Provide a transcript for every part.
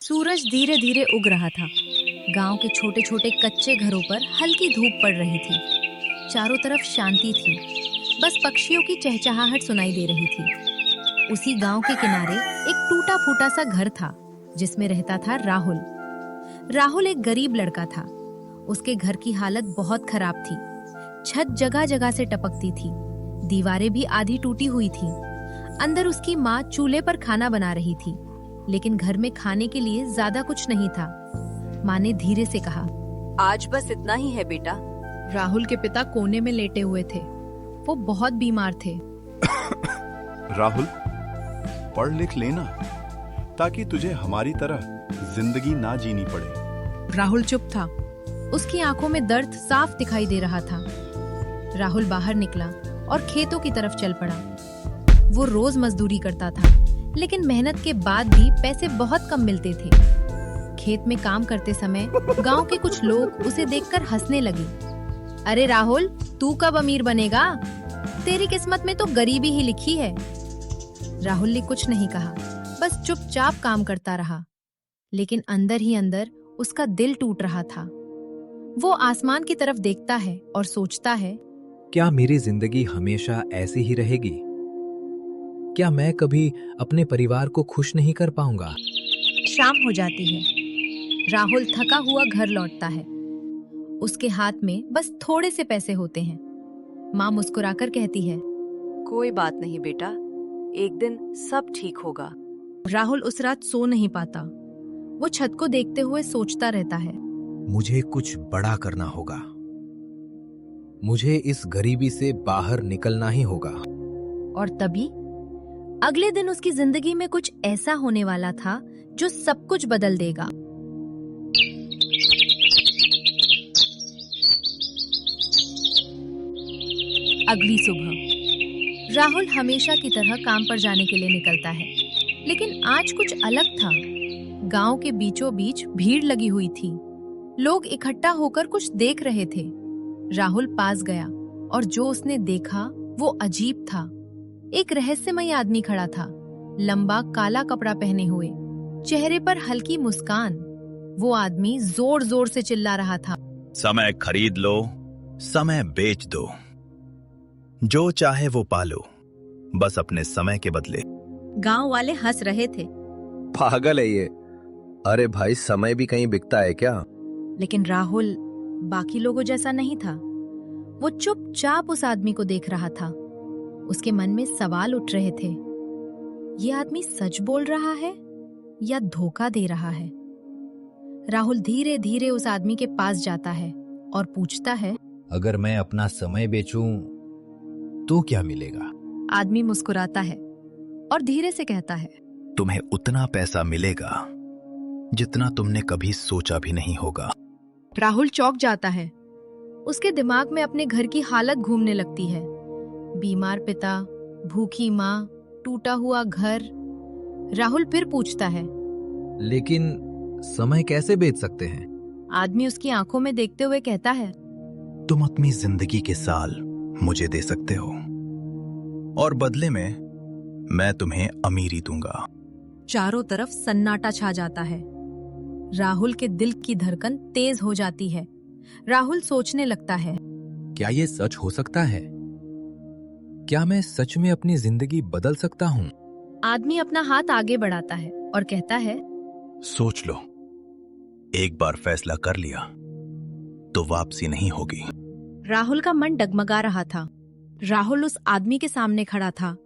सूरज धीरे धीरे उग रहा था। गांव के छोटे छोटे कच्चे घरों पर हल्की धूप पड़ रही थी। चारों तरफ शांति थी, बस पक्षियों की चहचहाहट सुनाई दे रही थी। उसी गांव के किनारे एक टूटा फूटा सा घर था जिसमें रहता था राहुल। राहुल एक गरीब लड़का था। उसके घर की हालत बहुत खराब थी। छत जगह जगह से टपकती थी, दीवारें भी आधी टूटी हुई थी। अंदर उसकी माँ चूल्हे पर खाना बना रही थी, लेकिन घर में खाने के लिए ज्यादा कुछ नहीं था। माँ ने धीरे से कहा, आज बस इतना ही है बेटा। राहुल के पिता कोने में लेटे हुए थे। वो बहुत बीमार थे। राहुल, पढ़ लिख लेना ताकि तुझे हमारी तरह जिंदगी ना जीनी पड़े। राहुल चुप था। उसकी आंखों में दर्द साफ दिखाई दे रहा था। राहुल बाहर निकला और खेतों की तरफ चल पड़ा। वो रोज मजदूरी करता था, लेकिन मेहनत के बाद भी पैसे बहुत कम मिलते थे। खेत में काम करते समय गांव के कुछ लोग उसे देखकर हंसने लगे। अरे राहुल, तू कब अमीर बनेगा? तेरी किस्मत में तो गरीबी ही लिखी है। राहुल ने कुछ नहीं कहा, बस चुपचाप काम करता रहा। लेकिन अंदर ही अंदर उसका दिल टूट रहा था। वो आसमान की तरफ देखता है और सोचता है, क्या मेरी जिंदगी हमेशा ऐसी ही रहेगी? क्या मैं कभी अपने परिवार को खुश नहीं कर पाऊंगा? शाम हो जाती है। राहुल थका हुआ घर लौटता है। उसके हाथ में बस थोड़े से पैसे होते हैं। माँ मुस्कुराकर कहती है, कोई बात नहीं बेटा, एक दिन सब ठीक होगा। राहुल उस रात सो नहीं पाता। वो छत को देखते हुए सोचता रहता है, मुझे कुछ बड़ा करना होगा। मुझे इस गरीबी से बाहर निकलना ही होगा। और तभी अगले दिन उसकी जिंदगी में कुछ ऐसा होने वाला था जो सब कुछ बदल देगा। अगली सुबह राहुल हमेशा की तरह काम पर जाने के लिए निकलता है, लेकिन आज कुछ अलग था। गांव के बीचों बीच भीड़ लगी हुई थी। लोग इकट्ठा होकर कुछ देख रहे थे। राहुल पास गया और जो उसने देखा वो अजीब था। एक रहस्यमय आदमी खड़ा था, लंबा काला कपड़ा पहने हुए, चेहरे पर हल्की मुस्कान। वो आदमी जोर जोर से चिल्ला रहा था, समय खरीद लो, समय बेच दो, जो चाहे वो पालो, बस अपने समय के बदले। गांव वाले हंस रहे थे। पागल है ये। अरे भाई, समय भी कहीं बिकता है क्या? लेकिन राहुल बाकी लोगों जैसा नहीं था। वो चुपचाप उस आदमी को देख रहा था। उसके मन में सवाल उठ रहे थे, ये आदमी सच बोल रहा है या धोखा दे रहा है? राहुल धीरे धीरे उस आदमी के पास जाता है और पूछता है, अगर मैं अपना समय बेचूं तो क्या मिलेगा? आदमी मुस्कुराता है और धीरे से कहता है, तुम्हें उतना पैसा मिलेगा जितना तुमने कभी सोचा भी नहीं होगा। राहुल चौंक जाता है। उसके दिमाग में अपने घर की हालत घूमने लगती है। बीमार पिता, भूखी माँ, टूटा हुआ घर। राहुल फिर पूछता है, लेकिन समय कैसे बेच सकते हैं? आदमी उसकी आंखों में देखते हुए कहता है, तुम अपनी जिंदगी के साल मुझे दे सकते हो और बदले में मैं तुम्हें अमीरी दूंगा। चारों तरफ सन्नाटा छा जाता है। राहुल के दिल की धड़कन तेज हो जाती है। राहुल सोचने लगता है, क्या ये सच हो सकता है? क्या मैं सच में अपनी जिंदगी बदल सकता हूँ? आदमी अपना हाथ आगे बढ़ाता है और कहता है, सोच लो, एक बार फैसला कर लिया तो वापसी नहीं होगी। राहुल का मन डगमगा रहा था। राहुल उस आदमी के सामने खड़ा था।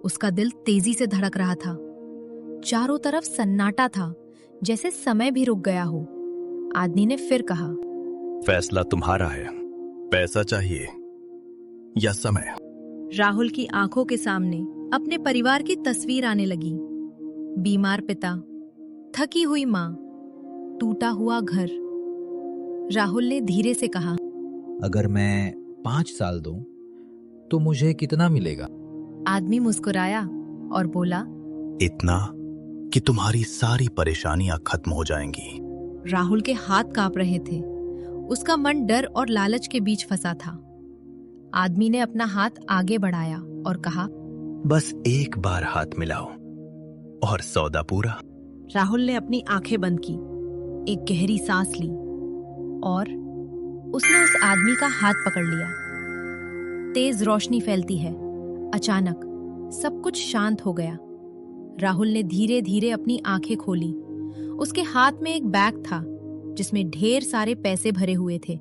उसका दिल तेजी से धड़क रहा था। चारों तरफ सन्नाटा था, जैसे समय भी रुक गया हो। आदमी ने फिर कहा, फैसला तुम्हारा है, पैसा चाहिए या समय? राहुल की आंखों के सामने अपने परिवार की तस्वीर आने लगी। बीमार पिता, थकी हुई माँ, टूटा हुआ घर। राहुल ने धीरे से कहा, अगर मैं 5 साल दूं तो मुझे कितना मिलेगा? आदमी मुस्कुराया और बोला, इतना कि तुम्हारी सारी परेशानियां खत्म हो जाएंगी। राहुल के हाथ कांप रहे थे। उसका मन डर और लालच के बीच फंसा था। आदमी ने अपना हाथ आगे बढ़ाया और कहा, बस एक बार हाथ मिलाओ और सौदा पूरा। राहुल ने अपनी आंखें बंद की, एक गहरी सांस ली और उसने उस आदमी का हाथ पकड़ लिया। तेज रोशनी फैलती है। अचानक सब कुछ शांत हो गया। राहुल ने धीरे धीरे अपनी आंखें खोली। उसके हाथ में एक बैग था जिसमें ढेर सारे पैसे भरे हुए थे।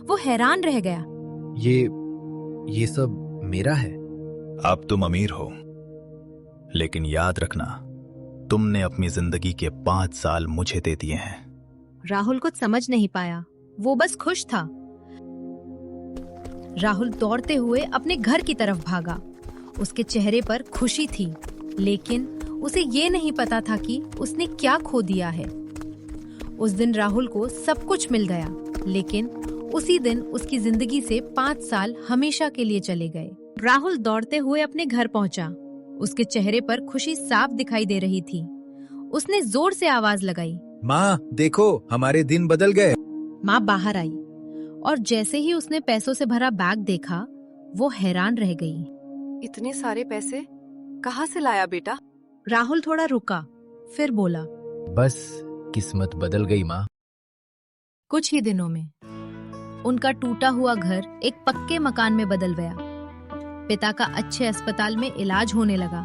वो हैरान रह गया। ये सब मेरा है। अब तुम अमीर हो, लेकिन याद रखना, तुमने अपनी जिंदगी के 5 साल मुझे दे दिए हैं। राहुल कुछ समझ नहीं पाया, वो बस खुश था। राहुल दौड़ते हुए अपने घर की तरफ भागा। उसके चेहरे पर खुशी थी, लेकिन उसे ये नहीं पता था कि उसने क्या खो दिया है। उस दिन राहुल को सब कुछ मिल गया, लेकिन उसी दिन उसकी जिंदगी से 5 साल हमेशा के लिए चले गए। राहुल दौड़ते हुए अपने घर पहुंचा। उसके चेहरे पर खुशी साफ दिखाई दे रही थी। उसने जोर से आवाज लगाई, माँ देखो, हमारे दिन बदल गए। माँ बाहर आई और जैसे ही उसने पैसों से भरा बैग देखा, वो हैरान रह गई। इतने सारे पैसे कहाँ से लाया बेटा? राहुल थोड़ा रुका, फिर बोला, बस किस्मत बदल गई माँ। कुछ ही दिनों में उनका टूटा हुआ घर एक पक्के मकान में बदल गया। पिता का अच्छे अस्पताल में इलाज होने लगा।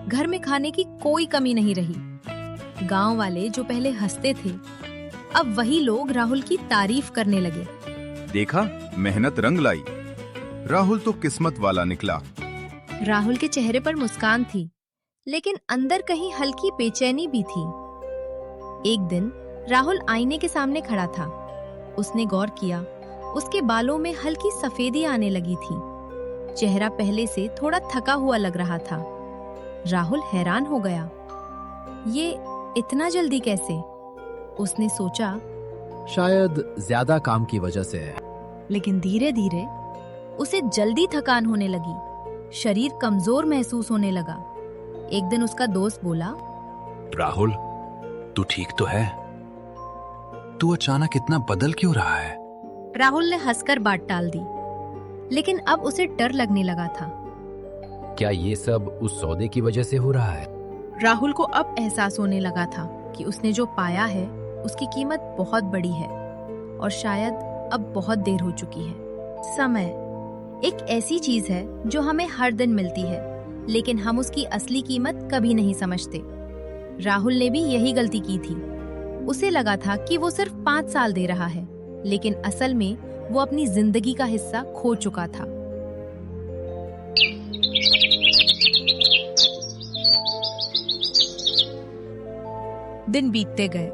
घर में खाने की कोई कमी नहीं रही। गांव वाले जो पहले हंसते थे, अब वही लोग राहुल की तारीफ करने लगे। देखा, मेहनत रंग लाई। राहुल तो किस्मत वाला निकला। राहुल के चेहरे पर मुस्कान थी, लेकिन अंदर कहीं हल्की बेचैनी भी थी। एक दिन राहुल आईने के सामने खड़ा था। उसने गौर किया, उसके बालों में हल्की सफेदी आने लगी थी। चेहरा पहले से थोड़ा थका हुआ लग रहा था। राहुल हैरान हो गया, ये इतना जल्दी कैसे? उसने सोचा, शायद ज्यादा काम की वजह से है। लेकिन धीरे धीरे उसे जल्दी थकान होने लगी। शरीर कमजोर महसूस होने लगा। एक दिन उसका दोस्त बोला, राहुल, तू ठीक तो है? तू अचानक इतना बदल क्यों रहा है? राहुल ने हंसकर बात टाल दी, लेकिन अब उसे डर लगने लगा था। क्या ये सब उस सौदे की वजह से हो रहा है? राहुल को अब एहसास होने लगा था कि उसने जो पाया है उसकी कीमत बहुत बड़ी है और शायद अब बहुत देर हो चुकी है। समय एक ऐसी चीज है जो हमें हर दिन मिलती है, लेकिन हम उसकी असली कीमत कभी नहीं समझते। राहुल ने भी यही गलती की थी। उसे लगा था कि वो सिर्फ 5 साल दे रहा है, लेकिन असल में वो अपनी जिंदगी का हिस्सा खो चुका था। दिन बीतते गए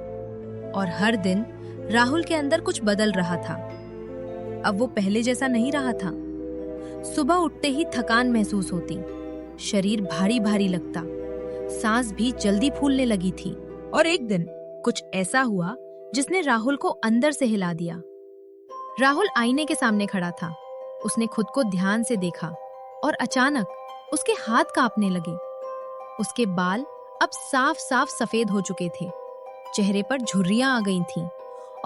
और हर दिन राहुल के अंदर कुछ बदल रहा था। अब वो पहले जैसा नहीं रहा था। सुबह उठते ही थकान महसूस होती, शरीर भारी भारी लगता, सांस भी जल्दी फूलने लगी थी। और एक दिन कुछ ऐसा हुआ जिसने राहुल को अंदर से हिला दिया। राहुल आईने के सामने खड़ा था। उसने खुद को ध्यान से देखा और अचानक उसके हाथ कांपने लगे। उसके बाल अब साफ साफ सफेद हो चुके थे। चेहरे पर झुर्रियां आ गई थीं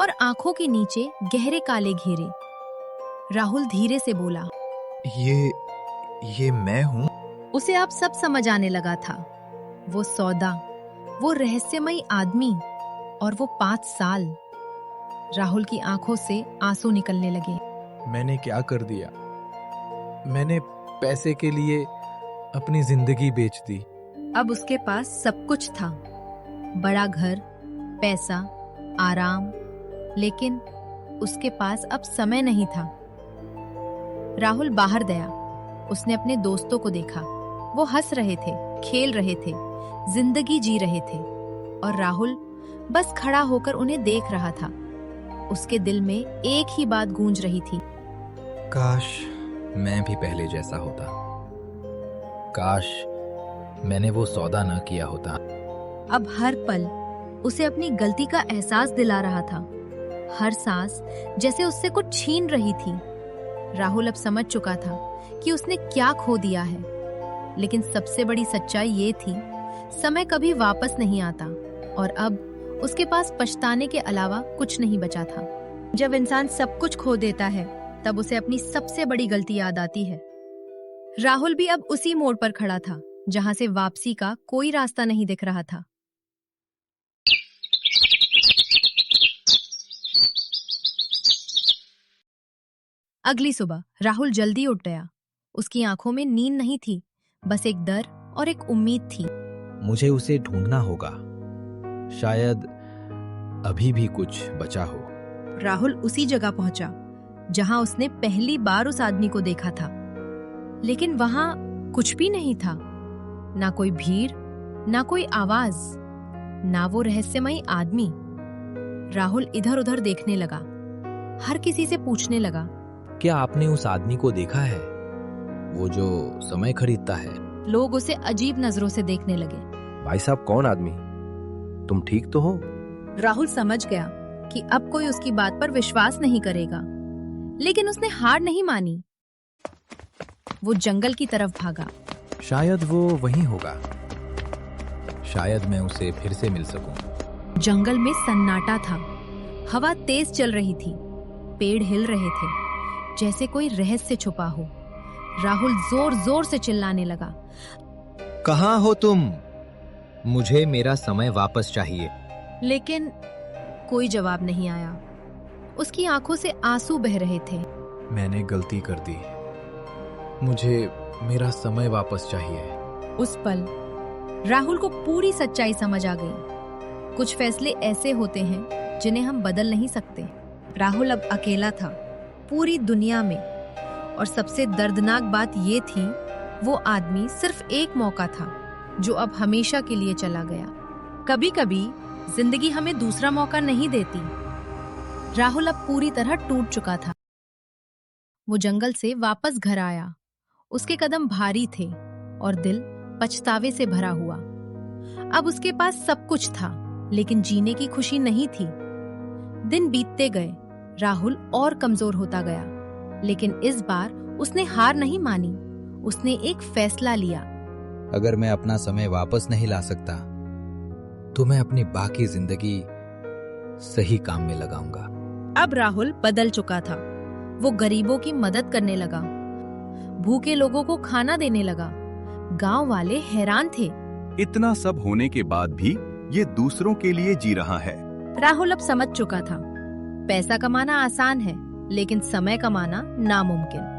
और आंखों के नीचे गहरे काले घेरे। राहुल धीरे से बोला, ये मैं हूँ? उसे अब सब समझ आने लगा था। वो सौदा, वो रहस्यमयी आदमी और वो 5 साल। राहुल की आंखों से आंसू निकलने लगे। मैंने क्या कर दिया? मैंने पैसे के लिए अपनी जिंदगी बेच दी। अब उसके पास सब कुछ था, बड़ा घर, पैसा, आराम, लेकिन उसके पास अब समय नहीं था। राहुल बाहर गया। उसने अपने दोस्तों को देखा। वो हंस रहे थे, खेल रहे थे, जिंदगी जी रहे थे और राहुल बस खड़ा होकर उन्हें देख रहा था। उसके दिल में एक ही बात गूंज रही थी, काश मैं भी पहले जैसा होता। काश मैंने वो सौदा न किया होता। अब हर पल उसे अपनी गलती का एहसास दिला रहा था। हर सांस जैसे उससे कुछ छीन रही थी। राहुल अब समझ चुका था कि उसने क्या खो दिया है, लेकिन सबसे बड़ी सच्चाई ये थी, समय कभी वापस नहीं आता और अब उसके पास पछताने के अलावा कुछ नहीं बचा था। जब इंसान सब कुछ खो देता है, तब उसे अपनी सबसे बड़ी गलती याद आती है। राहुल भी अब उसी मोड़ पर खड़ा था, जहां से वापसी का कोई रास्ता नहीं दिख रहा था। अगली सुबह राहुल जल्दी उठ गया। उसकी आंखों में नींद नहीं थी, बस एक डर और एक उम्मीद थी। मुझे उसे ढूंढना होगा, शायद अभी भी कुछ बचा हो। राहुल उसी जगह पहुंचा जहां उसने पहली बार उस आदमी को देखा था, लेकिन वहां कुछ भी नहीं था। ना कोई भीड़, ना कोई आवाज, ना वो रहस्यमयी आदमी। राहुल इधर उधर देखने लगा, हर किसी से पूछने लगा, क्या आपने उस आदमी को देखा है, वो जो समय खरीदता है? लोग उसे अजीब नजरों से देखने लगे। भाई साहब, कौन आदमी? तुम ठीक तो हो? राहुल समझ गया कि अब कोई उसकी बात पर विश्वास नहीं करेगा, लेकिन उसने हार नहीं मानी। वो जंगल की तरफ भागा। शायद वो वहीं होगा, शायद मैं उसे फिर से मिल सकूं। जंगल में सन्नाटा था, हवा तेज चल रही थी, पेड़ हिल रहे थे जैसे कोई रहस्य छुपा हो। राहुल जोर जोर से चिल्लाने लगा, कहाँ हो तुम? मुझे मेरा समय वापस चाहिए। लेकिन कोई जवाब नहीं आया। उसकी आंखों से आंसू बह रहे थे। मैंने गलती कर दी, मुझे मेरा समय वापस चाहिए। उस पल राहुल को पूरी सच्चाई समझ आ गई। कुछ फैसले ऐसे होते हैं जिन्हें हम बदल नहीं सकते। राहुल अब अकेला था पूरी दुनिया में, और सबसे दर्दनाक बात ये थी, वो आदमी सिर्फ एक मौका था जो अब हमेशा के लिए चला गया। कभी कभी जिंदगी हमें दूसरा मौका नहीं देती। राहुल अब पूरी तरह टूट चुका था। वो जंगल से वापस घर आया। उसके कदम भारी थे और दिल पछतावे से भरा हुआ। अब उसके पास सब कुछ था, लेकिन जीने की खुशी नहीं थी। दिन बीतते गए, राहुल और कमजोर होता गया, लेकिन इस बार उसने हार नहीं मानी। उसने एक फैसला लिया। अगर मैं अपना समय वापस नहीं ला सकता, तो मैं अपनी बाकी जिंदगी सही काम में लगाऊंगा। अब राहुल बदल चुका था। वो गरीबों की मदद करने लगा, भूखे लोगों को खाना देने लगा। गांव वाले हैरान थे। इतना सब होने के बाद भी ये दूसरों के लिए जी रहा है। राहुल अब समझ चुका था, पैसा कमाना आसान है, लेकिन समय कमाना नामुमकिन।